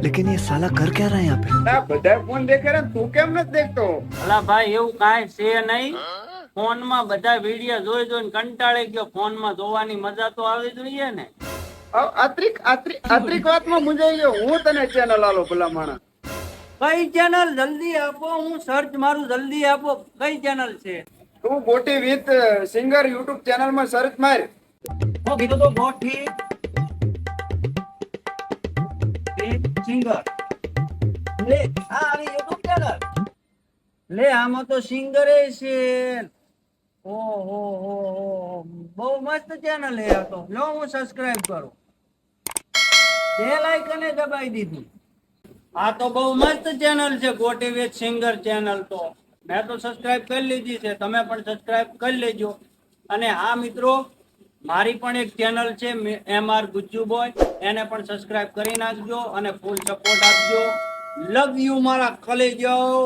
लेकिन ये साला कर क्या रहा है यहाँ पे? આ બધા ફોન દેખે રે તું કેમ નથી દેખતો? અલા ભાઈ એવું કાંઈ છે નહીં. ફોનમાં બધા વિડીયો જોઈ જોઈને કંટાળી ગયો. ફોનમાં જોવાની મજા તો આવી જોઈએ ને. આત્રિક વાતમાં મુંજાઈ ગયો. હું તને ચેનલ આલો ભલા માણસ. કઈ ચેનલ જલ્દી આપો, હું સર્ચ મારું જલ્દી આપો. કઈ ચેનલ છે? તું ગોટી વિથ સિંગર યુટ્યુબ ચેનલ માં સર્ચ માર. કીધું તો ગોઠી સિંગર લે આ આવી યુટ્યુબ ચેનલ લે. આમાં તો સિંગર એ છે. ઓહો બહુ મસ્ત ચેનલ છે આ તો. લો હું સબસ્ક્રાઇબ કરું. બેલ આઇકને દબાઈ દીધું. આ તો બહુ મસ્ત ચેનલ છે ગોટી વિથ સિંગર ચેનલ. તો મેં તો સબસ્ક્રાઇબ કરી લીધી છે, તમે પણ સબસ્ક્રાઇબ કરી લેજો. અને હા મિત્રો, મારી પણ એક ચેનલ છે MR ગુજ્જુ બોય, એને પણ સબસ્ક્રાઇબ કરી નાખજો અને ફૂલ સપોર્ટ આપજો. લવ યુ મારા કલેજાઓ.